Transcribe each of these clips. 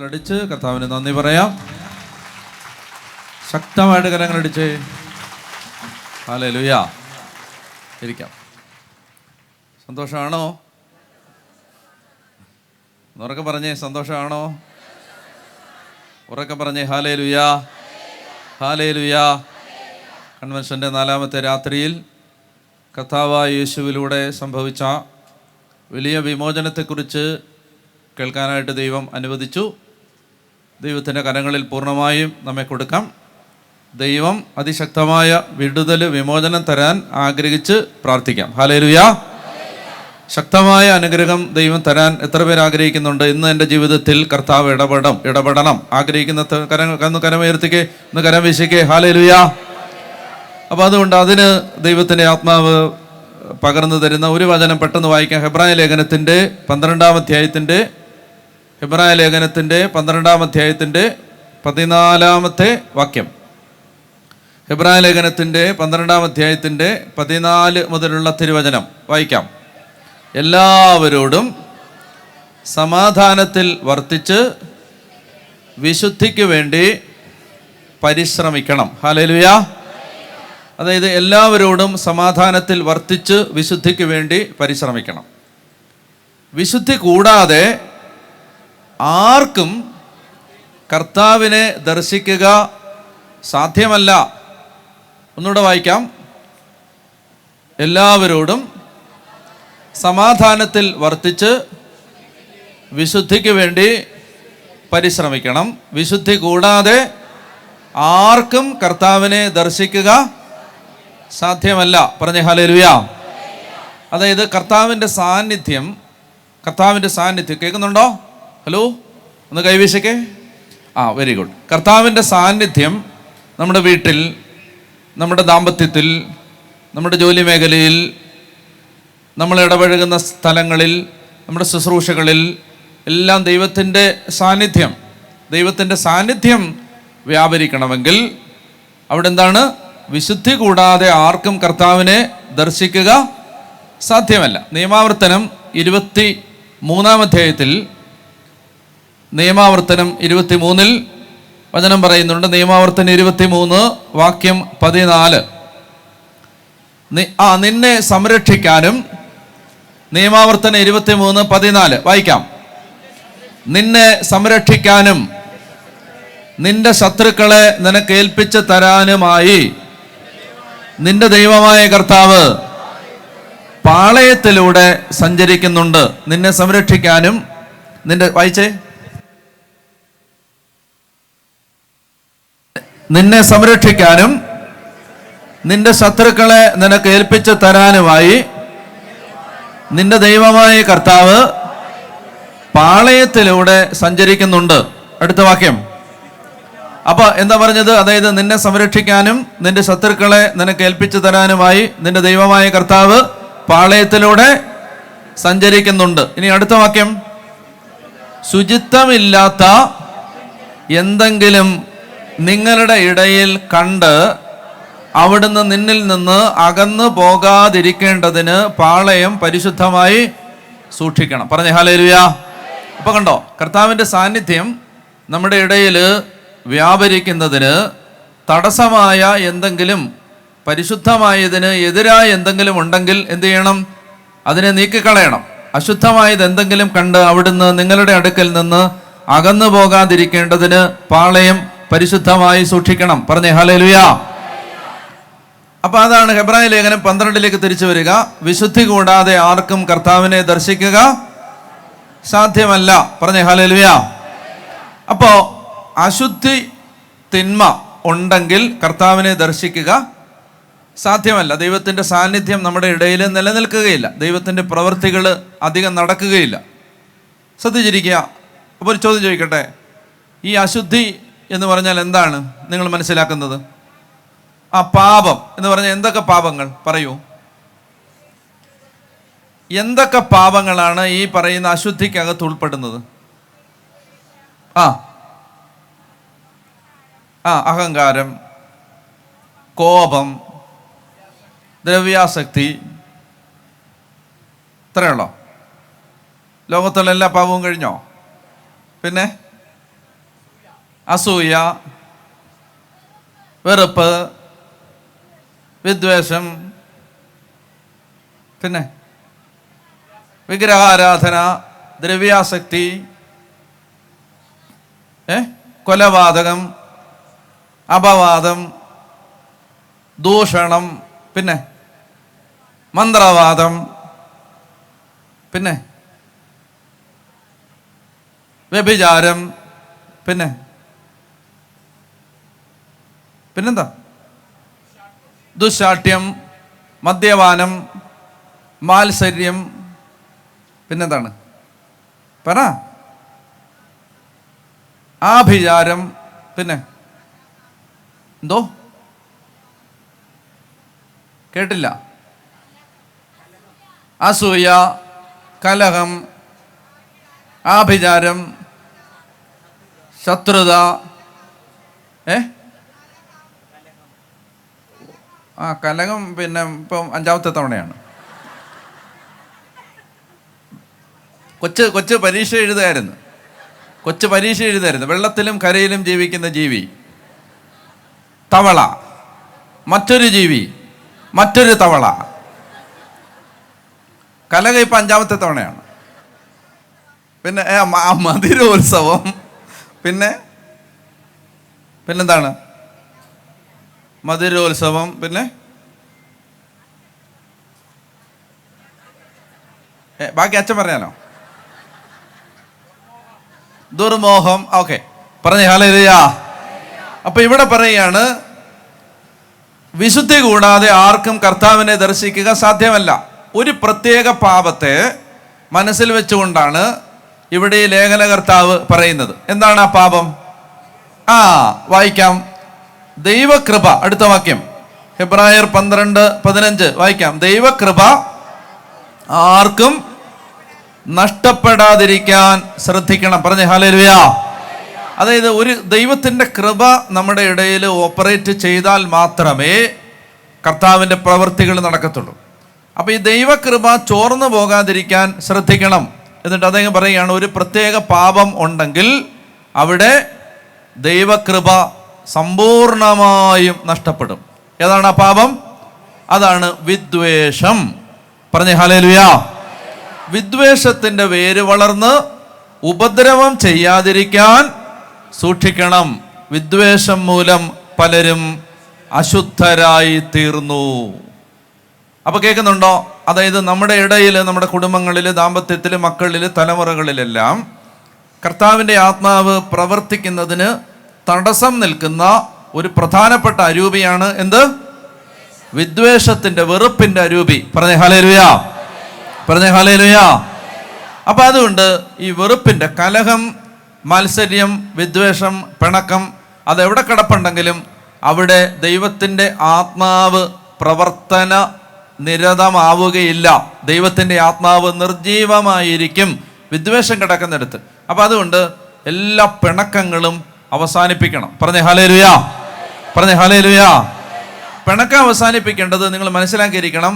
കരങ്ങളടിച്ച് കർത്താവിന് നന്ദി പറയാം. ശക്തമായിട്ട് കരങ്ങളടിച്ച് ഹല്ലേലൂയ. ഇരിക്കാം. സന്തോഷമാണോ? ഉറക്കെ പറഞ്ഞേ, സന്തോഷമാണോ? ഉറക്കെ പറഞ്ഞേ ഹല്ലേലൂയ, ഹല്ലേലൂയ. കൺവെൻഷൻ്റെ 4ാമത്തെ രാത്രിയിൽ കർത്താവായ യേശുവിലൂടെ സംഭവിച്ച വലിയ വിമോചനത്തെക്കുറിച്ച് കേൾക്കാനായിട്ട് ദൈവം അനുവദിച്ചു. ദൈവത്തിൻ്റെ കരങ്ങളിൽ പൂർണ്ണമായും നമ്മെ കൊടുക്കാം. ദൈവം അതിശക്തമായ വിടുതൽ, വിമോചനം തരാൻ ആഗ്രഹിച്ച് പ്രാർത്ഥിക്കാം. ഹല്ലേലൂയ. ശക്തമായ അനുഗ്രഹം ദൈവം തരാൻ എത്ര പേർ ആഗ്രഹിക്കുന്നുണ്ട്? ഇന്ന് എൻ്റെ ജീവിതത്തിൽ കർത്താവ് ഇടപെടണം ആഗ്രഹിക്കുന്ന കരമുയർത്തിക്കേ, ഒന്ന് കരം വീശിക്കേ. ഹല്ലേലൂയ. അപ്പോൾ അതുകൊണ്ട് അതിന് ദൈവത്തിൻ്റെ ആത്മാവ് പകർന്നു തരുന്ന ഒരു വചനം പെട്ടെന്ന് വായിക്കാം. ഹെബ്രായ ലേഖനത്തിൻ്റെ 12-ാം അധ്യായത്തിൻ്റെ 14-ാമത്തെ വാക്യം. ഹെബ്രായ ലേഖനത്തിൻ്റെ 12-ാം അധ്യായത്തിൻ്റെ 14 മുതലുള്ള തിരുവചനം വായിക്കാം. എല്ലാവരോടും സമാധാനത്തിൽ വർത്തിച്ച് വിശുദ്ധിക്ക് വേണ്ടി പരിശ്രമിക്കണം. ഹല്ലേലൂയ. അതായത് എല്ലാവരോടും സമാധാനത്തിൽ വർത്തിച്ച് വിശുദ്ധിക്ക് വേണ്ടി പരിശ്രമിക്കണം. വിശുദ്ധി കൂടാതെ ആർക്കും കർത്താവിനെ ദർശിക്കുക സാധ്യമല്ല. ഒന്നുകൂടെ വായിക്കാം. എല്ലാവരോടും സമാധാനത്തിൽ വർത്തിച്ച് വിശുദ്ധിക്ക് വേണ്ടി പരിശ്രമിക്കണം. വിശുദ്ധി കൂടാതെ ആർക്കും കർത്താവിനെ ദർശിക്കുക സാധ്യമല്ല. പറഞ്ഞേ ഹല്ലേലൂയ. അതായത് കർത്താവിൻ്റെ സാന്നിധ്യം കേൾക്കുന്നുണ്ടോ? ഹലോ, ഒന്ന് കൈവീശക്കേ. Very good. കർത്താവിൻ്റെ സാന്നിധ്യം നമ്മുടെ വീട്ടിൽ, നമ്മുടെ ദാമ്പത്യത്തിൽ, നമ്മുടെ ജോലി മേഖലയിൽ, നമ്മൾ ഇടപഴകുന്ന സ്ഥലങ്ങളിൽ, നമ്മുടെ ശുശ്രൂഷകളിൽ എല്ലാം ദൈവത്തിൻ്റെ സാന്നിധ്യം വ്യാപരിക്കണമെങ്കിൽ അവിടെ എന്താണ്? വിശുദ്ധി കൂടാതെ ആർക്കും കർത്താവിനെ ദർശിക്കുക സാധ്യമല്ല. നിയമാവർത്തനം 23-ാം അധ്യായത്തിൽ, നിയമാവർത്തനം 23-ൽ വചനം പറയുന്നുണ്ട്. നിയമാവർത്തനം 23 വാക്യം 14. നിന്നെ സംരക്ഷിക്കാനും, നിയമാവർത്തനം 23:14 വായിക്കാം. നിന്നെ സംരക്ഷിക്കാനും നിന്റെ ശത്രുക്കളെ നിനക്ക് ഏൽപ്പിച്ച് തരാനുമായി നിന്റെ ദൈവമായ കർത്താവ് പാളയത്തിലൂടെ സഞ്ചരിക്കുന്നുണ്ട്. നിന്നെ സംരക്ഷിക്കാനും നിന്നെ സംരക്ഷിക്കാനും നിന്റെ ശത്രുക്കളെ നിനക്ക് ഏൽപ്പിച്ച് തരാനുമായി നിന്റെ ദൈവമായ കർത്താവ് പാളയത്തിലൂടെ സഞ്ചരിക്കുന്നുണ്ട്. അടുത്ത വാക്യം. അപ്പൊ എന്താ പറഞ്ഞത്? അതായത് നിന്നെ സംരക്ഷിക്കാനും നിന്റെ ശത്രുക്കളെ നിനക്ക് ഏൽപ്പിച്ചു തരാനുമായി നിന്റെ ദൈവമായ കർത്താവ് പാളയത്തിലൂടെ സഞ്ചരിക്കുന്നുണ്ട്. ഇനി അടുത്ത വാക്യം. ശുചിത്വമില്ലാത്ത എന്തെങ്കിലും നിങ്ങളുടെ ഇടയിൽ കണ്ട് അവിടുന്ന് നിന്നിൽ നിന്ന് അകന്നു പോകാതിരിക്കേണ്ടതിന് പാളയം പരിശുദ്ധമായി സൂക്ഷിക്കണം. പറഞ്ഞേ ഹല്ലേലൂയ. അപ്പൊ കണ്ടോ, കർത്താവിൻ്റെ സാന്നിധ്യം നമ്മുടെ ഇടയിൽ വ്യാപരിക്കുന്നതിന് തടസ്സമായ എന്തെങ്കിലും, പരിശുദ്ധമായതിന് എതിരായ എന്തെങ്കിലും ഉണ്ടെങ്കിൽ എന്ത് ചെയ്യണം? അതിനെ നീക്കിക്കളയണം. അശുദ്ധമായത് എന്തെങ്കിലും കണ്ട് അവിടുന്ന് നിങ്ങളുടെ അടുക്കൽ നിന്ന് അകന്നു പോകാതിരിക്കേണ്ടതിന് പാളയം പരിശുദ്ധമായി സൂക്ഷിക്കണം. പറഞ്ഞേ ഹല്ലേലൂയ. അപ്പൊ അതാണ് ഹെബ്രായ ലേഖനം 12ലേക്ക് തിരിച്ചു വരിക. വിശുദ്ധി കൂടാതെ ആർക്കും കർത്താവിനെ ദർശിക്കുക സാധ്യമല്ല. പറഞ്ഞേ ഹല്ലേലൂയ. അപ്പോ അശുദ്ധി, തിന്മ ഉണ്ടെങ്കിൽ കർത്താവിനെ ദർശിക്കുക സാധ്യമല്ല. ദൈവത്തിൻ്റെ സാന്നിധ്യം നമ്മുടെ ഇടയിൽ നിലനിൽക്കുകയില്ല. ദൈവത്തിൻ്റെ പ്രവൃത്തികൾ അധികം നടക്കുകയില്ല. ശ്രദ്ധിച്ചിരിക്കുക. അപ്പോൾ ഒരു ചോദ്യം ചോദിക്കട്ടെ. ഈ അശുദ്ധി എന്ന് പറഞ്ഞാൽ എന്താണ് നിങ്ങൾ മനസ്സിലാക്കുന്നത്? പാപം എന്ന് പറഞ്ഞാൽ എന്തൊക്കെ പാപങ്ങൾ? പറയൂ. എന്തൊക്കെ പാപങ്ങളാണ് ഈ പറയുന്ന അശുദ്ധിക്കകത്ത് ഉൾപ്പെടുന്നത്? അഹങ്കാരം, കോപം, ദ്രവ്യാസക്തി, ഇത്രയുള്ളോ? ലോകത്തുള്ള എല്ലാ പാപവും കഴിഞ്ഞോ? പിന്നെ അസൂയ, വെറുപ്പ്, വിദ്വേഷം, പിന്നെ വിഗ്രഹാരാധന, ദ്രവ്യാസക്തി, കൊലപാതകം, അപവാദം, ദൂഷണം, പിന്നെ മന്ത്രവാദം, പിന്നെ വ്യഭിചാരം, പിന്നെന്താ ദുശാഠ്യം, മദ്യപാനം, മാത്സര്യം, പിന്നെന്താണ് പറ, ആഭിചാരം, പിന്നെ എന്തോ കേട്ടില്ല, അസൂയ, കലഹം, ആഭിചാരം, ശത്രുത, കലഹം പിന്നെ ഇപ്പം 5ാമത്തെ തവണയാണ്. കൊച്ച് പരീക്ഷ എഴുതുമായിരുന്നു. വെള്ളത്തിലും കരയിലും ജീവിക്കുന്ന ജീവി തവള, മറ്റൊരു ജീവി, മറ്റൊരു തവള. കലഹം ഇപ്പം 5ാമത്തെ തവണയാണ്. പിന്നെ മധുരോത്സവം, പിന്നെന്താണ് മധുരോത്സവം, പിന്നെ ബാക്കി അച്ഛൻ പറഞ്ഞാലോ. ദുർമോഹം. ഓക്കെ, പറഞ്ഞേ ഹല്ലേലൂയ. അപ്പൊ ഇവിടെ പറയുകയാണ്, വിശുദ്ധി കൂടാതെ ആർക്കും കർത്താവിനെ ദർശിക്കുക സാധ്യമല്ല. ഒരു പ്രത്യേക പാപത്തെ മനസ്സിൽ വെച്ചുകൊണ്ടാണ് ഇവിടെ ഈ ലേഖനകർത്താവ് പറയുന്നത്. എന്താണ് ആ പാപം? വായിക്കാം. ദൈവകൃപ, അടുത്ത വാക്യം ഹെബ്രായർ 12:15 വായിക്കാം. ദൈവകൃപ ആർക്കും നഷ്ടപ്പെടാതിരിക്കാൻ ശ്രദ്ധിക്കണം. പറഞ്ഞേ ഹല്ലേലൂയ. അതായത് ഒരു ദൈവത്തിൻ്റെ കൃപ നമ്മുടെ ഇടയിൽ ഓപ്പറേറ്റ് ചെയ്താൽ മാത്രമേ കർത്താവിൻ്റെ പ്രവൃത്തികൾ നടക്കത്തുള്ളൂ. അപ്പോൾ ഈ ദൈവകൃപ ചോർന്നു പോകാതിരിക്കാൻ ശ്രദ്ധിക്കണം. എന്നിട്ട് അദ്ദേഹം പറയുകയാണ്, ഒരു പ്രത്യേക പാപം ഉണ്ടെങ്കിൽ അവിടെ ദൈവകൃപ സമ്പൂർണമായും നഷ്ടപ്പെടും. ഏതാണ് ആ പാപം? അതാണ് വിദ്വേഷം. പറഞ്ഞേ ഹല്ലേലൂയ. വിദ്വേഷത്തിൻ്റെ വേര് വളർന്ന് ഉപദ്രവം ചെയ്യാതിരിക്കാൻ സൂക്ഷിക്കണം. വിദ്വേഷം മൂലം പലരും അശുദ്ധരായി തീർന്നു. അപ്പൊ കേൾക്കുന്നുണ്ടോ? അതായത് നമ്മുടെ ഇടയിൽ, നമ്മുടെ കുടുംബങ്ങളിൽ, ദാമ്പത്യത്തിൽ, മക്കളിൽ, തലമുറകളിലെല്ലാം കർത്താവിൻ്റെ ആത്മാവ് പ്രവർത്തിക്കുന്നതിന് തടസ്സം നിൽക്കുന്ന ഒരു പ്രധാനപ്പെട്ട അരൂപിയാണ് എന്ത്? വിദ്വേഷത്തിന്റെ, വെറുപ്പിന്റെ അരൂപി. പറഞ്ഞേ ഹല്ലേലൂയ. പറഞ്ഞേ ഹല്ലേലൂയ. അപ്പൊ അതുകൊണ്ട് ഈ വെറുപ്പിന്റെ, കലഹം, മാത്സര്യം, വിദ്വേഷം, പിണക്കം, അതെവിടെ കിടപ്പുണ്ടെങ്കിലും അവിടെ ദൈവത്തിൻ്റെ ആത്മാവ് പ്രവർത്തന നിരതമാവുകയില്ല. ദൈവത്തിൻ്റെ ആത്മാവ് നിർജീവമായിരിക്കും വിദ്വേഷം കിടക്കുന്നിടത്ത്. അപ്പൊ അതുകൊണ്ട് എല്ലാ പിണക്കങ്ങളും അവസാനിപ്പിക്കണം. പറഞ്ഞേ ഹല്ലേലൂയ. പറഞ്ഞേ ഹല്ലേലൂയ. പിണക്കം അവസാനിപ്പിക്കേണ്ടത് നിങ്ങൾ മനസ്സിലാക്കിയിരിക്കണം,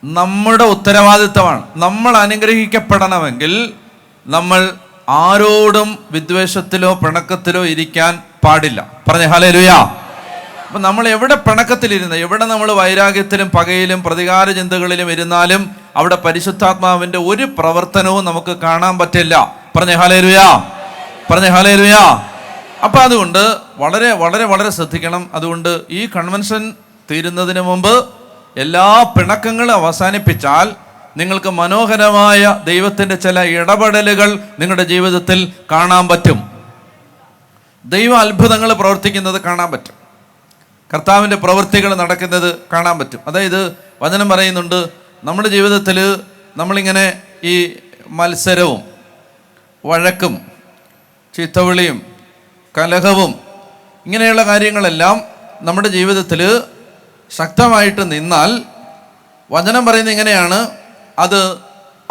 നമ്മുടെ ഉത്തരവാദിത്തമാണ്. നമ്മൾ അനുഗ്രഹിക്കപ്പെടണമെങ്കിൽ നമ്മൾ ആരോടും വിദ്വേഷത്തിലോ പിണക്കത്തിലോ ഇരിക്കാൻ പാടില്ല. പറഞ്ഞേ ഹല്ലേലൂയ. അപ്പൊ നമ്മൾ എവിടെ പിണക്കത്തിലിരുന്ന്, എവിടെ നമ്മൾ വൈരാഗ്യത്തിലും പകയിലും പ്രതികാര ചിന്തകളിലും ഇരുന്നാലും അവിടെ പരിശുദ്ധാത്മാവിന്റെ ഒരു പ്രവർത്തനവും നമുക്ക് കാണാൻ പറ്റില്ല. പറഞ്ഞേ ഹല്ലേലൂയ. പറഞ്ഞേ ഹല്ലേലൂയ. അപ്പൊ അതുകൊണ്ട് വളരെ വളരെ വളരെ ശ്രദ്ധിക്കണം. അതുകൊണ്ട് ഈ കൺവെൻഷൻ തീരുന്നതിന് മുമ്പ് എല്ലാ പിണക്കങ്ങളും അവസാനിപ്പിച്ചാൽ നിങ്ങൾക്ക് മനോഹരമായ ദൈവത്തിൻ്റെ ചില ഇടപെടലുകൾ നിങ്ങളുടെ ജീവിതത്തിൽ കാണാൻ പറ്റും. ദൈവ അത്ഭുതങ്ങൾ പ്രവർത്തിക്കുന്നത് കാണാൻ പറ്റും. കർത്താവിൻ്റെ പ്രവൃത്തികൾ നടക്കുന്നത് കാണാൻ പറ്റും. അതായത് വചനം പറയുന്നുണ്ട്, നമ്മുടെ ജീവിതത്തിൽ നമ്മളിങ്ങനെ ഈ മത്സരവും വഴക്കും ചീത്തവിളിയും കലഹവും ഇങ്ങനെയുള്ള കാര്യങ്ങളെല്ലാം നമ്മുടെ ജീവിതത്തിൽ ശക്തമായിട്ട് നിന്നാൽ വചനം പറയുന്നത് ഇങ്ങനെയാണ്, അത്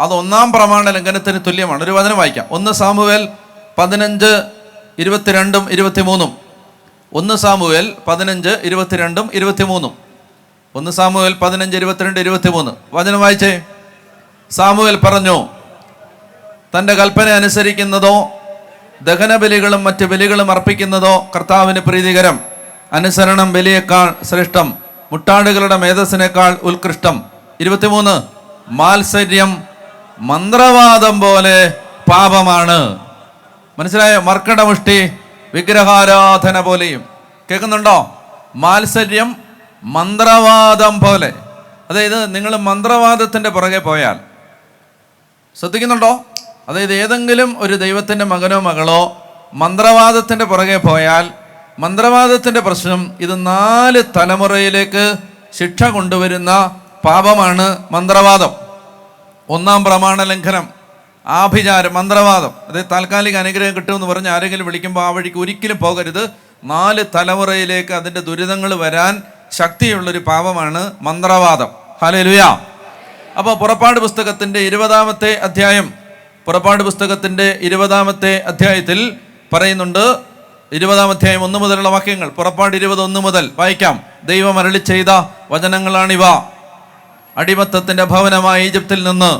1-ാം പ്രമാണ ലംഘനത്തിന് തുല്യമാണ്. ഒരു വചനം വായിക്കാം. 1 സാമുവേൽ 15:22-23. 1 സാമുവേൽ 15:22-23. 1 സാമുവേൽ 15:22-23 വചനം വായിച്ചേ. സാമുവേൽ പറഞ്ഞു, തൻ്റെ കൽപ്പന അനുസരിക്കുന്നതോ ദഹനബലികളും മറ്റ് ബലികളും അർപ്പിക്കുന്നതോ കർത്താവിന് പ്രീതികരം. അനുസരണം ബലിയേക്കാൾ ശ്രേഷ്ഠം, മുട്ടാടുകളുടെ മേധസ്സിനേക്കാൾ ഉത്കൃഷ്ടം. 23, മാത്സര്യം മന്ത്രവാദം പോലെ പാപമാണ്. മനസ്സിലായോ? മർക്കടമുഷ്ടി വിഗ്രഹാരാധന പോലെയും. കേൾക്കുന്നുണ്ടോ? മാത്സര്യം മന്ത്രവാദം പോലെ. അതായത് നിങ്ങൾ മന്ത്രവാദത്തിൻ്റെ പുറകെ പോയാൽ, ശ്രദ്ധിക്കുന്നുണ്ടോ? അതായത് ഏതെങ്കിലും ഒരു ദൈവത്തിൻ്റെ മകനോ മകളോ മന്ത്രവാദത്തിൻ്റെ പുറകെ പോയാൽ, മന്ത്രവാദത്തിൻ്റെ പ്രശ്നം ഇത് 4 തലമുറയിലേക്ക് ശിക്ഷ കൊണ്ടുവരുന്ന പാപമാണ് മന്ത്രവാദം. 1-ാം പ്രമാണ ലംഘനം, ആഭിചാരം, മന്ത്രവാദം. അതായത് താൽക്കാലിക അനുഗ്രഹം കിട്ടുമെന്ന് പറഞ്ഞ് ആരെങ്കിലും വിളിക്കുമ്പോൾ ആ വഴിക്ക് ഒരിക്കലും പോകരുത്. 4 തലമുറയിലേക്ക് അതിൻ്റെ ദുരിതങ്ങൾ വരാൻ ശക്തിയുള്ളൊരു പാപമാണ് മന്ത്രവാദം. ഹല്ലേലൂയ. അപ്പോൾ പുറപ്പാട് പുസ്തകത്തിൻ്റെ 20-ാമത്തെ അധ്യായം, പുറപ്പാട് പുസ്തകത്തിൻ്റെ 20-ാമത്തെ അധ്യായത്തിൽ പറയുന്നുണ്ട്. 20-ാം അധ്യായം 1 മുതലുള്ള വാക്യങ്ങൾ, പുറപ്പാട് 20:1 മുതൽ വായിക്കാം. ദൈവം അരുളി ചെയ്ത വചനങ്ങളാണിവ. അടിമത്തത്തിൻ്റെ ഭവനമായ ഈജിപ്തിൽ നിന്ന്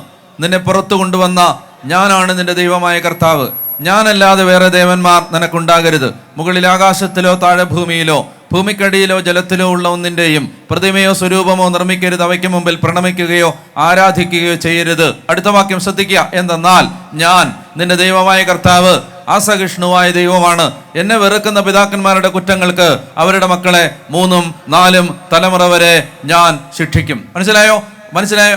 നിന്നെ പുറത്തു കൊണ്ടുവന്ന ഞാനാണ് നിന്റെ ദൈവമായ കർത്താവ്. ഞാനല്ലാതെ വേറെ ദേവന്മാർ നിനക്കുണ്ടാകരുത്. മുകളിൽ ആകാശത്തിലോ താഴെ ഭൂമിയിലോ ഭൂമിക്കടിയിലോ ജലത്തിലോ ഉള്ള ഒന്നിൻ്റെയും പ്രതിമയോ സ്വരൂപമോ നിർമ്മിക്കരുത്. അവയ്ക്ക് മുമ്പിൽ പ്രണമിക്കുകയോ ആരാധിക്കുകയോ ചെയ്യരുത്. അടുത്ത വാക്യം ശ്രദ്ധിക്കുക. എന്തെന്നാൽ ഞാൻ നിന്റെ ദൈവമായ കർത്താവ് അസഹിഷ്ണുവായ ദൈവമാണ്. എന്നെ വെറുക്കുന്ന പിതാക്കന്മാരുടെ കുറ്റങ്ങൾക്ക് അവരുടെ മക്കളെ 3ഉം 4ഉം തലമുറ വരെ ഞാൻ ശിക്ഷിക്കും. മനസ്സിലായോ?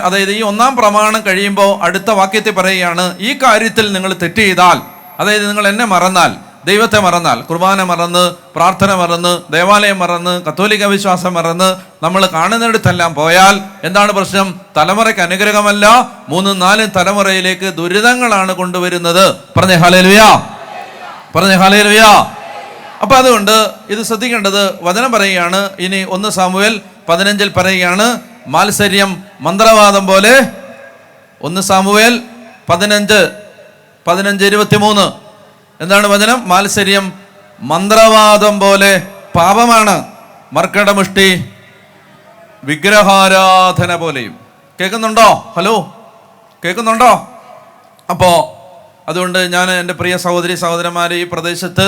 അതായത് ഈ 1-ാം പ്രമാണം കഴിയുമ്പോൾ അടുത്ത വാക്യത്തിൽ പറയുകയാണ്, ഈ കാര്യത്തിൽ നിങ്ങൾ തെറ്റ് ചെയ്താൽ, അതായത് നിങ്ങൾ എന്നെ മറന്നാൽ, ദൈവത്തെ മറന്നാൽ, കുർബാന മറന്ന്, പ്രാർത്ഥന മറന്ന്, ദേവാലയം മറന്ന്, കത്തോലിക്ക വിശ്വാസം മറന്ന് നമ്മൾ കാണുന്നിടത്തെല്ലാം പോയാൽ എന്താണ് പ്രശ്നം? തലമുറയ്ക്ക് അനുഗ്രഹമല്ല, 3ഉം 4ഉം തലമുറയിലേക്ക് ദുരിതങ്ങളാണ് കൊണ്ടുവരുന്നത്. പറഞ്ഞേ ഹല്ലേലൂയാ, പറഞ്ഞേ ഹല്ലേലൂയാ. അപ്പൊ അതുകൊണ്ട് ഇത് ശ്രദ്ധിക്കേണ്ടത് വചനം പറയുകയാണ്. ഇനി 1 സാമുവേൽ 15 പറയുകയാണ്, മാത്സര്യം മന്ത്രവാദം പോലെ. 1 സാമുവേൽ 15:23 എന്താണ് വചനം? മാത്സര്യം മന്ത്രവാദം പോലെ പാപമാണ്, മർക്കടമുഷ്ടി വിഗ്രഹാരാധന പോലെയും. കേൾക്കുന്നുണ്ടോ? ഹലോ, കേൾക്കുന്നുണ്ടോ? അപ്പോൾ അതുകൊണ്ട് ഞാൻ എൻ്റെ പ്രിയ സഹോദരി സഹോദരന്മാരെ, ഈ പ്രദേശത്ത്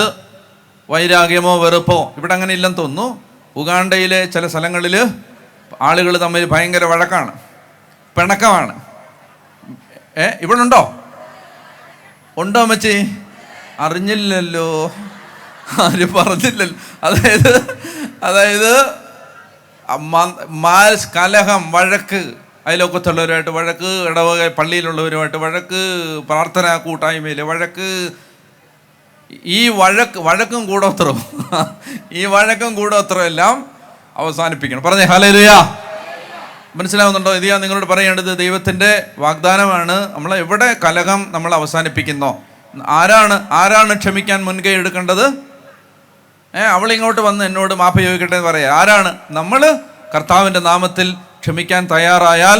വൈരാഗ്യമോ വെറുപ്പോ ഇവിടെ അങ്ങനെ ഇല്ലെന്ന് തോന്നുന്നു. ഉഗാണ്ടയിലെ ചില സ്ഥലങ്ങളിൽ ആളുകൾ തമ്മിൽ ഭയങ്കര വഴക്കാണ്, പിണക്കമാണ്. ഇവിടെ ഉണ്ടോ? ഉണ്ടോ അമ്മച്ചി? അറിഞ്ഞില്ലല്ലോ, ആരും പറഞ്ഞില്ലല്ലോ. അതായത് കലഹം, വഴക്ക്, അയലോക്കത്തുള്ളവരുമായിട്ട് വഴക്ക്, ഇടവക പള്ളിയിലുള്ളവരുമായിട്ട് വഴക്ക്, പ്രാർത്ഥനാ കൂട്ടായ്മയിൽ വഴക്ക്. ഈ വഴക്കും കൂടോത്രവും ഈ വഴക്കും കൂടോത്രവും എല്ലാം അവസാനിപ്പിക്കണം. പറഞ്ഞേ ഹല്ലേലൂയ. മനസ്സിലാവുന്നുണ്ടോ? ഇത് ഞാൻ നിങ്ങളോട് പറയേണ്ടത് ദൈവത്തിൻ്റെ വാഗ്ദാനമാണ്. നമ്മൾ എവിടെ കലഹം നമ്മൾ അവസാനിപ്പിക്കുന്നോ, ആരാണ് ക്ഷമിക്കാൻ മുൻകൈ എടുക്കേണ്ടത്? അവൾ ഇങ്ങോട്ട് വന്ന് എന്നോട് മാപ്പ് ചോദിക്കട്ടെ എന്ന് പറയാം. ആരാണ്? നമ്മൾ കർത്താവിൻ്റെ നാമത്തിൽ ക്ഷമിക്കാൻ തയ്യാറായാൽ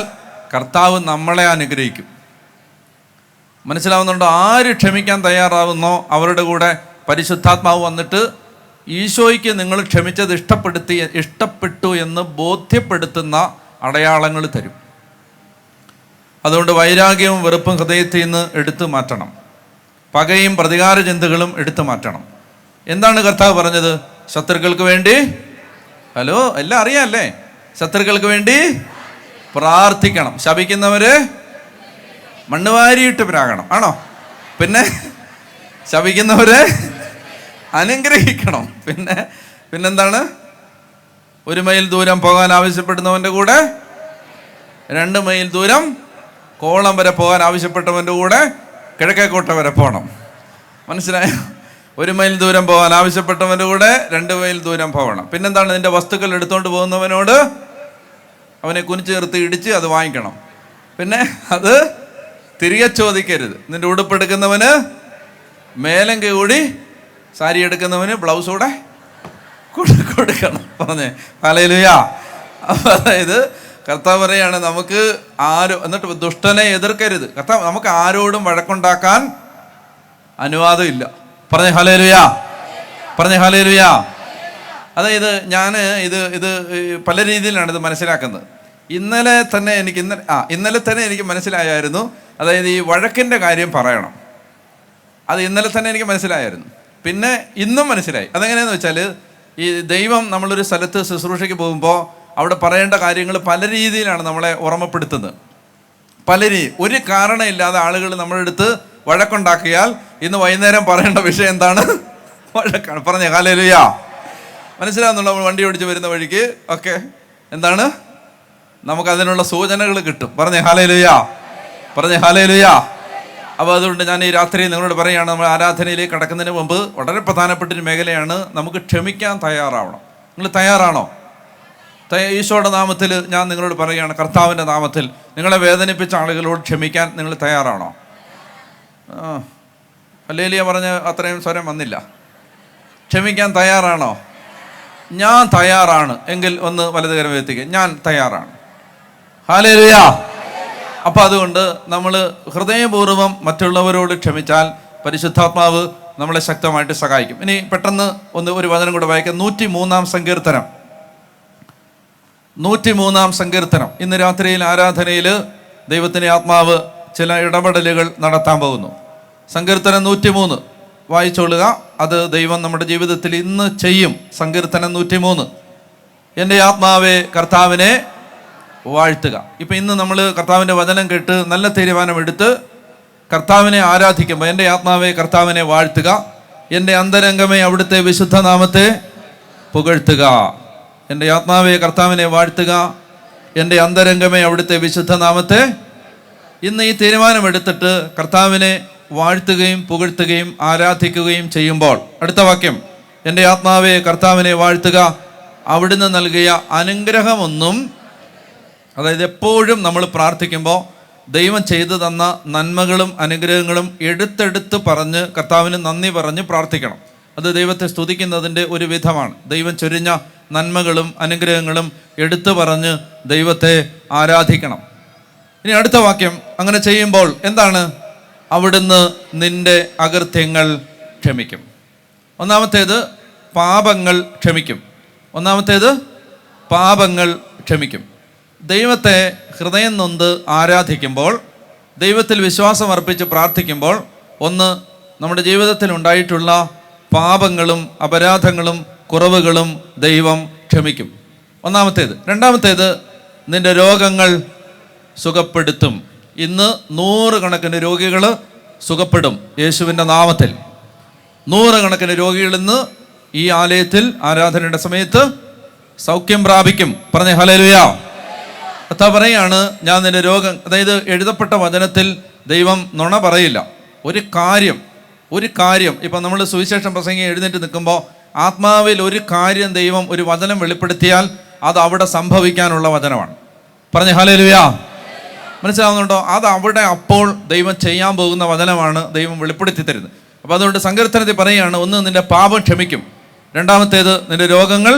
കർത്താവ് നമ്മളെ അനുഗ്രഹിക്കും. മനസ്സിലാവുന്നുണ്ടോ? ആര് ക്ഷമിക്കാൻ തയ്യാറാവുന്നോ അവരുടെ കൂടെ പരിശുദ്ധാത്മാവ് വന്നിട്ട് ഈശോയ്ക്ക് നിങ്ങൾ ക്ഷമിച്ചത് ഇഷ്ടപ്പെട്ടു എന്ന് ബോധ്യപ്പെടുത്തുന്ന അടയാളങ്ങൾ തരും. അതുകൊണ്ട് വൈരാഗ്യവും വെറുപ്പും ഹൃദയത്തിൽ നിന്ന് എടുത്തു മാറ്റണം. പകയും പ്രതികാര ചിന്തകളും എടുത്തു മാറ്റണം. എന്താണ് കർത്താവ് പറഞ്ഞത്? ശത്രുക്കൾക്ക് വേണ്ടി, ഹലോ എല്ലാം അറിയാമല്ലേ, ശത്രുക്കൾക്ക് വേണ്ടി പ്രാർത്ഥിക്കണം. ശപിക്കുന്നവര് മണ്ണുവാരിയിട്ട് പ്രാകണം ആണോ? പിന്നെ ശപിക്കുന്നവരെ അനുഗ്രഹിക്കണം. പിന്നെന്താണ്? 1 മൈൽ ദൂരം പോകാൻ ആവശ്യപ്പെടുന്നവൻ്റെ കൂടെ 2 മൈൽ ദൂരം, കോളം വരെ പോകാൻ ആവശ്യപ്പെട്ടവൻ്റെ കൂടെ കിഴക്കേക്കോട്ട വരെ പോകണം. മനസ്സിലായോ? 1 മൈൽ ദൂരം പോകാൻ ആവശ്യപ്പെട്ടവൻ്റെ കൂടെ 2 മൈൽ ദൂരം പോകണം. പിന്നെന്താണ്? നിന്റെ വസ്തുക്കൾ എടുത്തുകൊണ്ട് പോകുന്നവനോട് അവനെ കുനിച്ച് നിർത്തി ഇടിച്ച് അത് വാങ്ങിക്കണം. പിന്നെ അത് തിരികെ ചോദിക്കരുത്. നിന്റെ ഉടുപ്പെടുക്കുന്നവന് മേലങ്കി കൂടി, സാരി എടുക്കുന്നവന് ബ്ലൗസ് കൂടെ കൊടുക്കണം. പറഞ്ഞേ ഹല്ലേലൂയ. അതായത് കർത്താവ് പറയാണ് നമുക്ക് എന്നിട്ട് ദുഷ്ടനെ എതിർക്കരുത്. കർത്താവ് നമുക്ക് ആരോടും വഴക്കുണ്ടാക്കാൻ അനുവാദമില്ല. പറഞ്ഞേ ഹല്ലേലൂയ, പറഞ്ഞേ ഹല്ലേലൂയ. അതായത് ഞാൻ ഇത് പല രീതിയിലാണ് ഇത് മനസ്സിലാക്കുന്നത്. ഇന്നലെ തന്നെ എനിക്ക് മനസ്സിലായായിരുന്നു. അതായത് ഈ വഴക്കിൻ്റെ കാര്യം പറയണം. അത് ഇന്നലെ തന്നെ എനിക്ക് മനസ്സിലായിരുന്നു. പിന്നെ ഇന്നും മനസ്സിലായി. അതെങ്ങനെയാണെന്ന് വെച്ചാൽ, ഈ ദൈവം നമ്മളൊരു സ്ഥലത്ത് ശുശ്രൂഷയ്ക്ക് പോകുമ്പോൾ അവിടെ പറയേണ്ട കാര്യങ്ങൾ പല രീതിയിലാണ് നമ്മളെ ഓർമ്മപ്പെടുത്തുന്നത്. ഒരു കാരണമില്ലാതെ ആളുകൾ നമ്മുടെ അടുത്ത് വഴക്കുണ്ടാക്കിയാൽ ഇന്ന് വൈകുന്നേരം പറയേണ്ട വിഷയം എന്താണ്? വഴക്കാണ്. പറഞ്ഞേ ഹല്ലേലൂയ. മനസ്സിലാവുന്നുള്ള വണ്ടി ഓടിച്ച് വരുന്ന വഴിക്ക് ഒക്കെ എന്താണ് നമുക്കതിനുള്ള സൂചനകൾ കിട്ടും. പറഞ്ഞേ ഹല്ലേലൂയ. പറഞ്ഞേ ഹല്ലേലൂയ. അപ്പോൾ അതുകൊണ്ട് ഞാൻ ഈ രാത്രി നിങ്ങളോട് പറയുകയാണ്, നമ്മൾ ആരാധനയിലേക്ക് കടക്കുന്നതിന് മുമ്പ് വളരെ പ്രധാനപ്പെട്ടൊരു മേഖലയാണ് നമുക്ക് ക്ഷമിക്കാൻ തയ്യാറാവണം. നിങ്ങൾ തയ്യാറാണോ? ഈശോയുടെ നാമത്തിൽ ഞാൻ നിങ്ങളോട് പറയുകയാണ്, കർത്താവിൻ്റെ നാമത്തിൽ നിങ്ങളെ വേദനിപ്പിച്ച ആളുകളോട് ക്ഷമിക്കാൻ നിങ്ങൾ തയ്യാറാണോ? ഹല്ലേലൂയ പറഞ്ഞ് അത്രയും സ്വരം വന്നില്ല. ക്ഷമിക്കാൻ തയ്യാറാണോ? ഞാൻ തയ്യാറാണ് എങ്കിൽ ഒന്ന് വലതുകരം ഉയർത്തിക്കുക. ഞാൻ തയ്യാറാണ്. ഹല്ലേലൂയ. അപ്പം അതുകൊണ്ട് നമ്മൾ ഹൃദയപൂർവ്വം മറ്റുള്ളവരോട് ക്ഷമിച്ചാൽ പരിശുദ്ധാത്മാവ് നമ്മളെ ശക്തമായിട്ട് സഹായിക്കും. ഇനി പെട്ടെന്ന് ഒരു വചനം കൂടെ വായിക്കാം. 103-ാം സങ്കീർത്തനം. 103-ാം സങ്കീർത്തനം. ഇന്ന് രാത്രിയിൽ ആരാധനയിൽ ദൈവത്തിൻ്റെ ആത്മാവ് ചില ഇടപെടലുകൾ നടത്താൻ പോകുന്നു. സങ്കീർത്തനം 103 വായിച്ചോളുക. അത് ദൈവം നമ്മുടെ ജീവിതത്തിൽ ഇന്ന് ചെയ്യും. സങ്കീർത്തനം 103. എൻ്റെ ആത്മാവെ കർത്താവിനെ വാഴ്ത്തുക. ഇപ്പം ഇന്ന് നമ്മൾ കർത്താവിൻ്റെ വചനം കേട്ട് നല്ല തീരുമാനമെടുത്ത് കർത്താവിനെ ആരാധിക്കുമ്പോൾ, എൻ്റെ ആത്മാവെ കർത്താവിനെ വാഴ്ത്തുക, എൻ്റെ അന്തരംഗമേ അവിടുത്തെ വിശുദ്ധ നാമത്തെ പുകഴ്ത്തുക. എൻ്റെ ആത്മാവെ കർത്താവിനെ വാഴ്ത്തുക, എൻ്റെ അന്തരംഗമേ അവിടുത്തെ വിശുദ്ധ നാമത്തെ. ഇന്ന് ഈ തീരുമാനമെടുത്തിട്ട് കർത്താവിനെ വാഴ്ത്തുകയും പുകഴ്ത്തുകയും ആരാധിക്കുകയും ചെയ്യുമ്പോൾ, അടുത്ത വാക്യം, എൻ്റെ ആത്മാവെ കർത്താവിനെ വാഴ്ത്തുക, അവിടുന്ന് നൽകിയ അനുഗ്രഹമൊന്നും. അതായത് എപ്പോഴും നമ്മൾ പ്രാർത്ഥിക്കുമ്പോൾ ദൈവം ചെയ്തു തന്ന നന്മകളും അനുഗ്രഹങ്ങളും എടുത്തെടുത്ത് പറഞ്ഞ് കർത്താവിന് നന്ദി പറഞ്ഞ് പ്രാർത്ഥിക്കണം. അത് ദൈവത്തെ സ്തുതിക്കുന്നതിൻ്റെ ഒരു വിധമാണ്. ദൈവം ചൊരിഞ്ഞ നന്മകളും അനുഗ്രഹങ്ങളും എടുത്തു പറഞ്ഞ് ദൈവത്തെ ആരാധിക്കണം. ഇനി അടുത്ത വാക്യം, അങ്ങനെ ചെയ്യുമ്പോൾ എന്താണ്? അവിടുന്ന് നിന്റെ അകൃത്യങ്ങൾ ക്ഷമിക്കും. ഒന്നാമത്തേത് പാപങ്ങൾ ക്ഷമിക്കും. പാപങ്ങൾ ക്ഷമിക്കും. ദൈവത്തെ ഹൃദയം നൊന്ത് ആരാധിക്കുമ്പോൾ, ദൈവത്തിൽ വിശ്വാസം അർപ്പിച്ച് പ്രാർത്ഥിക്കുമ്പോൾ, ഒന്ന്, നമ്മുടെ ജീവിതത്തിൽ ഉണ്ടായിട്ടുള്ള പാപങ്ങളും അപരാധങ്ങളും കുറവുകളും ദൈവം ക്ഷമിക്കും. ഒന്നാമത്തേത്. രണ്ടാമത്തേത്, നിന്റെ രോഗങ്ങൾ സുഖപ്പെടുത്തും. ഇന്ന് 100 കണക്കിന് രോഗികൾ സുഖപ്പെടും യേശുവിൻ്റെ നാമത്തിൽ. 100 കണക്കിന് രോഗികൾ ഇന്ന് ഈ ആലയത്തിൽ ആരാധനയുടെ സമയത്ത് സൗഖ്യം പ്രാപിക്കും. പറഞ്ഞേ ഹല്ലേലൂയ. കർത്താവ് പറയാണ്, ഞാൻ നിന്റെ രോഗം, അതായത് എഴുതപ്പെട്ട വചനത്തിൽ ദൈവം നുണ പറയില്ല. ഒരു കാര്യം ഇപ്പം നമ്മൾ സുവിശേഷം പ്രസംഗി എഴുന്നേറ്റ് നിൽക്കുമ്പോൾ ആത്മാവിൽ ഒരു കാര്യം ദൈവം ഒരു വചനം വെളിപ്പെടുത്തിയാൽ അത് അവിടെ സംഭവിക്കാനുള്ള വചനമാണ്. പറഞ്ഞേ ഹല്ലേലൂയ. മനസ്സിലാവുന്നുണ്ടോ? അത് അവിടെ അപ്പോൾ ദൈവം ചെയ്യാൻ പോകുന്ന വചനമാണ് ദൈവം വെളിപ്പെടുത്തി തരുന്നത്. അപ്പോൾ അതുകൊണ്ട് സങ്കീർത്തനത്തിൽ പറയുകയാണ്, ഒന്ന്, നിന്റെ പാപം ക്ഷമിക്കും. രണ്ടാമത്തേത്, നിന്റെ രോഗങ്ങൾ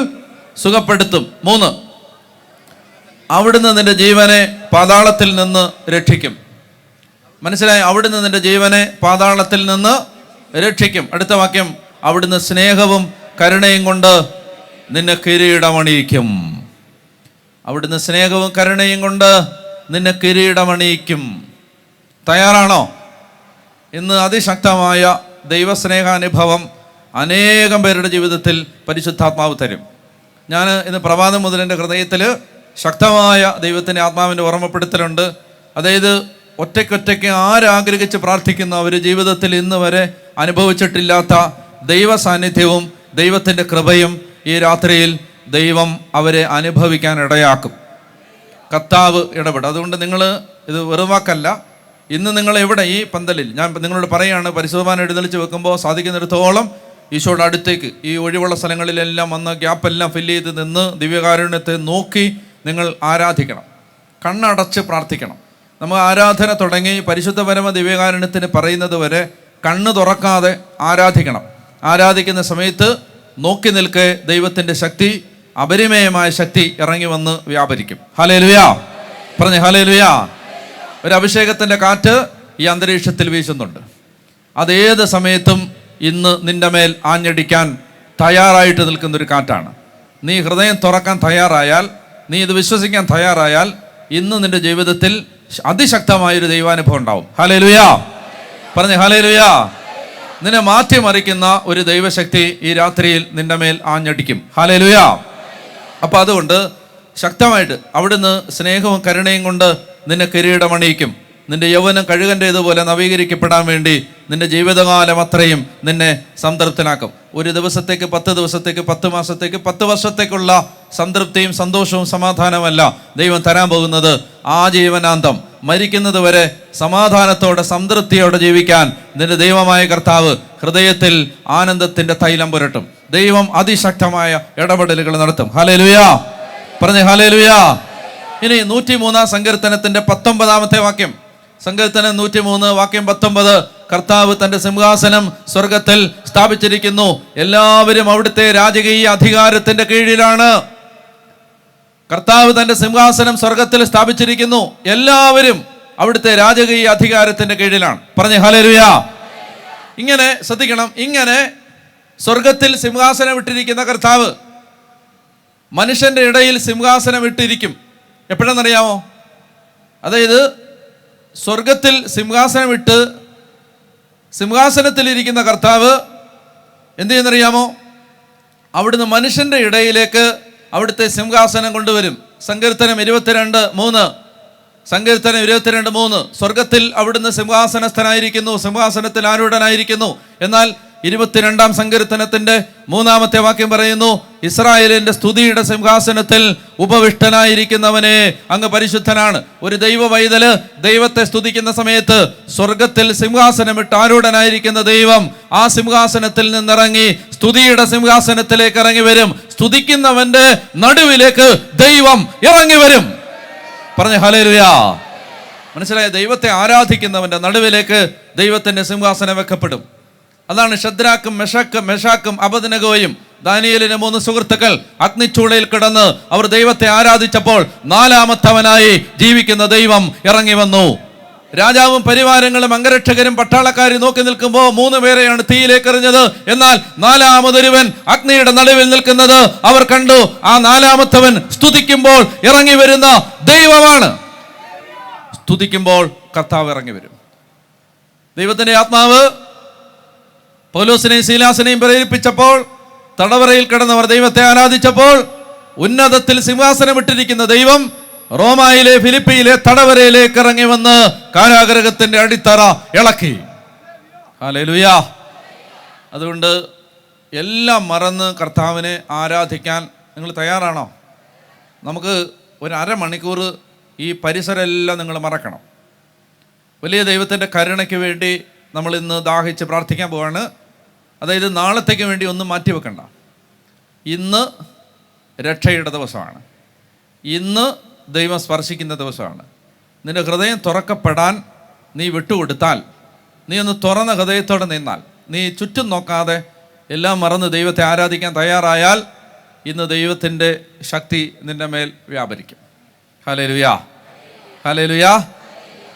സുഖപ്പെടുത്തും. 3, അവിടുന്ന് നിന്റെ ജീവനെ പാതാളത്തിൽ നിന്ന് രക്ഷിക്കും. മനസ്സിലായി? അവിടുന്ന് നിന്റെ ജീവനെ പാതാളത്തിൽ നിന്ന് രക്ഷിക്കും. അടുത്ത വാക്യം, അവിടുന്ന് സ്നേഹവും കരുണയും കൊണ്ട് നിന്നെ കിരീടമണിയിക്കും. അവിടുന്ന് സ്നേഹവും കരുണയും കൊണ്ട് നിന്നെ കിരീടമണിയിക്കും. തയ്യാറാണോ? ഇന്ന് അതിശക്തമായ ദൈവസ്നേഹാനുഭവം അനേകം പേരുടെ ജീവിതത്തിൽ പരിശുദ്ധാത്മാവ് തരും. ഞാൻ ഇന്ന് പ്രഭാതം മുതൽ എൻ്റെ ഹൃദയത്തിൽ ശക്തമായ ദൈവത്തിൻ്റെ ആത്മാവിൻ്റെ ഓർമ്മപ്പെടുത്തലുണ്ട്. അതായത് ഒറ്റയ്ക്കൊറ്റയ്ക്ക് ആരാഗ്രഹിച്ച് പ്രാർത്ഥിക്കുന്ന അവർ ജീവിതത്തിൽ ഇന്ന് വരെ അനുഭവിച്ചിട്ടില്ലാത്ത ദൈവ സാന്നിധ്യവും ദൈവത്തിൻ്റെ കൃപയും ഈ രാത്രിയിൽ ദൈവം അവരെ അനുഭവിക്കാൻ ഇടയാക്കും. കർത്താവ് ഇടപെടും. അതുകൊണ്ട് നിങ്ങൾ ഇത് വെറുവാക്കല്ല. ഇന്ന് നിങ്ങൾ എവിടെ ഈ പന്തലിൽ ഞാൻ നിങ്ങളോട് പറയുകയാണ്, പരിശുദ്ധവാൻ എഴുന്നള്ളിച്ച് വെക്കുമ്പോൾ സാധിക്കുന്നിടത്തോളം ഈശോയുടെ അടുത്തേക്ക് ഈ ഒഴിവുള്ള സ്ഥലങ്ങളിലെല്ലാം വന്ന് ഗ്യാപ്പെല്ലാം ഫില്ല് ചെയ്ത് നിന്ന് ദിവ്യകാരുണ്യത്തെ നോക്കി നിങ്ങൾ ആരാധിക്കണം. കണ്ണടച്ച് പ്രാർത്ഥിക്കണം. നമ്മൾ ആരാധന തുടങ്ങി പരിശുദ്ധ പരമ ദിവ്യകാരുണ്യത്തിന് പറയുന്നത് വരെ കണ്ണ് തുറക്കാതെ ആരാധിക്കണം. ആരാധിക്കുന്ന സമയത്ത് നോക്കി നിൽക്കെ ദൈവത്തിൻ്റെ ശക്തി, അപരിമേയമായ ശക്തി ഇറങ്ങി വന്ന് വ്യാപരിക്കും. ഹല്ലേലൂയ. പറഞ്ഞേ ഹല്ലേലൂയ. ഒരു അഭിഷേകത്തിൻ്റെ കാറ്റ് ഈ അന്തരീക്ഷത്തിൽ വീശുന്നുണ്ട്. അതേത് സമയത്തും ഇന്ന് നിന്റെ മേൽ ആഞ്ഞടിക്കാൻ തയ്യാറായിട്ട് നിൽക്കുന്നൊരു കാറ്റാണ്. നീ ഹൃദയം തുറക്കാൻ തയ്യാറായാൽ, നീ ഇത് വിശ്വസിക്കാൻ തയ്യാറായാൽ ഇന്ന് നിന്റെ ജീവിതത്തിൽ അതിശക്തമായൊരു ദൈവാനുഭവം ഉണ്ടാവും. ഹല്ലേലൂയ. പറഞ്ഞേ ഹല്ലേലൂയ. നിന്നെ മാറ്റിമറിക്കുന്ന ഒരു ദൈവശക്തി ഈ രാത്രിയിൽ നിന്റെ മേൽ ആഞ്ഞടിക്കും. ഹല്ലേലൂയ. അപ്പം അതുകൊണ്ട് ശക്തമായിട്ട് അവിടുന്ന് സ്നേഹവും കരുണയും കൊണ്ട് നിന്നെ കിരീടമണിയിക്കും. നിന്റെ യൗവനം കഴുകൻ്റേതുപോലെ നവീകരിക്കപ്പെടാൻ വേണ്ടി നിന്റെ ജീവിതകാലം അത്രയും നിന്നെ സംതൃപ്തനാക്കും. ഒരു ദിവസത്തേക്ക് 10 ദിവസത്തേക്ക് 10 മാസത്തേക്ക് 10 വർഷത്തേക്കുള്ള സംതൃപ്തിയും സന്തോഷവും സമാധാനമല്ല ദൈവം തരാൻ പോകുന്നത്. ആ ജീവനാന്തം മരിക്കുന്നത് വരെ സമാധാനത്തോടെ സംതൃപ്തിയോടെ ജീവിക്കാൻ നിന്റെ ദൈവമായ കർത്താവ് ഹൃദയത്തിൽ ആനന്ദത്തിന്റെ തൈലം പുരട്ടും. ദൈവം അതിശക്തമായ ഇടപെടലുകൾ നടത്തും. ഹല്ലേലൂയ. പറഞ്ഞേ ഹല്ലേലൂയ. ഇനി 103 സങ്കീർത്തനത്തിന്റെ 19 വാക്യം. സങ്കീർത്തനം 103 വാക്യം 19. കർത്താവ് തന്റെ സിംഹാസനം സ്വർഗത്തിൽ സ്ഥാപിച്ചിരിക്കുന്നു, എല്ലാവരും അവിടുത്തെ രാജകീയ അധികാരത്തിന്റെ കീഴിലാണ്. കർത്താവ് തന്റെ സിംഹാസനം സ്വർഗത്തിൽ സ്ഥാപിച്ചിരിക്കുന്നു, എല്ലാവരും അവിടുത്തെ രാജകീയ അധികാരത്തിന്റെ കീഴിലാണ്. പറഞ്ഞേ ഹല്ലേലൂയ. ഇങ്ങനെ ശ്രദ്ധിക്കണം, ഇങ്ങനെ സ്വർഗത്തിൽ സിംഹാസനം ഇട്ടിരിക്കുന്ന കർത്താവ് മനുഷ്യന്റെ ഇടയിൽ സിംഹാസനം ഇട്ടിരിക്കും. എപ്പോഴെന്നറിയാമോ? അതായത് സ്വർഗത്തിൽ സിംഹാസനം ഇട്ട് സിംഹാസനത്തിലിരിക്കുന്ന കർത്താവ് എന്ത് ചെയ്യുന്നറിയാമോ? അവിടുന്ന് മനുഷ്യന്റെ ഇടയിലേക്ക് അവിടുത്തെ സിംഹാസനം കൊണ്ടുവരും. സങ്കീർത്തനം 22:3. സങ്കീർത്തനം 22:3. സ്വർഗത്തിൽ അവിടുന്ന് സിംഹാസനസ്ഥനായിരിക്കുന്നു, സിംഹാസനത്തിൽ ആരൂഢനായിരിക്കുന്നു. എന്നാൽ 22 സങ്കീർത്തനത്തിന്റെ 3 വാക്യം പറയുന്നു, ഇസ്രായേലിന്റെ സ്തുതിയുടെ സിംഹാസനത്തിൽ ഉപവിഷ്ടനായിരിക്കുന്നവനെ അങ്ങ് പരിശുദ്ധനാണ്. ഒരു ദൈവ പൈതല് ദൈവത്തെ സ്തുതിക്കുന്ന സമയത്ത് സ്വർഗത്തിൽ സിംഹാസനമിട്ട് ആരൂഢനായിരിക്കുന്ന ദൈവം ആ സിംഹാസനത്തിൽ നിന്നിറങ്ങി സ്തുതിയുടെ സിംഹാസനത്തിലേക്ക് ഇറങ്ങി വരും. സ്തുതിക്കുന്നവന്റെ നടുവിലേക്ക് ദൈവം ഇറങ്ങി വരും. പറഞ്ഞ ഹല്ലേലൂയ. മനസ്സിലായ? ദൈവത്തെ ആരാധിക്കുന്നവന്റെ നടുവിലേക്ക് ദൈവത്തിന്റെ സിംഹാസനം വെക്കപ്പെടും. അതാണ് ശദ്രാക്കും മെഷാക്കും അബദ്നഗോയും ദാനിയേലിന്റെ 3 സുഹൃത്തുക്കൾ അഗ്നിച്ചൂളയിൽ കിടന്ന് അവർ ദൈവത്തെ ആരാധിച്ചപ്പോൾ 4ാമത്തവനായി ജീവിക്കുന്ന ദൈവം ഇറങ്ങി വന്നു. രാജാവും പരിവാരങ്ങളും അംഗരക്ഷകരും പട്ടാളക്കാരും നോക്കി നിൽക്കുമ്പോൾ 3 പേരെയാണ് തീയിലേക്ക് എറിഞ്ഞത്. എന്നാൽ 4ാമതൊരുവൻ അഗ്നിയുടെ നടുവിൽ നിൽക്കുന്നത് അവർ കണ്ടു. ആ 4ാമത്തവൻ സ്തുതിക്കുമ്പോൾ ഇറങ്ങി വരുന്ന ദൈവമാണ്. സ്തുതിക്കുമ്പോൾ കർത്താവ് ഇറങ്ങി വരും. ദൈവത്തിന്റെ ആത്മാവ് പൗലോസിനെയും ശീലാസിനെയും പ്രേരിപ്പിച്ചപ്പോൾ തടവറയിൽ കിടന്നവർ ദൈവത്തെ ആരാധിച്ചപ്പോൾ ഉന്നതത്തിൽ സിംഹാസനം ഇട്ടിരിക്കുന്ന ദൈവം റോമായിലെ ഫിലിപ്പിയിലെ തടവറയിലേക്ക് ഇറങ്ങി വന്ന് കാരാഗൃഹത്തിന്റെ അടിത്തറ ഇളക്കി. ഹല്ലേലൂയ. അതുകൊണ്ട് എല്ലാം മറന്ന് കർത്താവിനെ ആരാധിക്കാൻ നിങ്ങൾ തയ്യാറാണോ? നമുക്ക് ഒരു അരമണിക്കൂർ ഈ പരിസരം എല്ലാം നിങ്ങൾ മറക്കണം. വലിയ ദൈവത്തിൻ്റെ കരുണയ്ക്ക് വേണ്ടി നമ്മൾ ഇന്ന് ദാഹിച്ച് പ്രാർത്ഥിക്കാൻ പോവാണ്. അതായത് നാളത്തേക്ക് വേണ്ടി ഒന്നും മാറ്റിവെക്കണ്ട. ഇന്ന് രക്ഷയുടെ ദിവസമാണ്. ഇന്ന് ദൈവം സ്പർശിക്കുന്ന ദിവസമാണ്. നിന്റെ ഹൃദയം തുറക്കപ്പെടാൻ നീ വിട്ടുകൊടുത്താൽ, നീ ഒന്ന് തുറന്ന ഹൃദയത്തോടെ നിന്നാൽ, നീ ചുറ്റും നോക്കാതെ എല്ലാം മറന്ന് ദൈവത്തെ ആരാധിക്കാൻ തയ്യാറായാൽ ഇന്ന് ദൈവത്തിൻ്റെ ശക്തി നിന്റെ മേൽ വ്യാപരിക്കും. Hallelujah, hallelujah.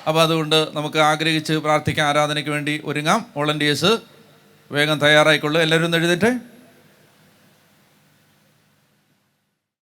അപ്പോൾ അതുകൊണ്ട് നമുക്ക് ആഗ്രഹിച്ച് പ്രാർത്ഥിക്കാൻ, ആരാധനയ്ക്ക് വേണ്ടി ഒരുങ്ങാം. വോളണ്ടിയേഴ്സ് വേഗം തയ്യാറായിക്കൊള്ളു. എല്ലാവരും ഒന്ന് എഴുന്നേറ്റ്.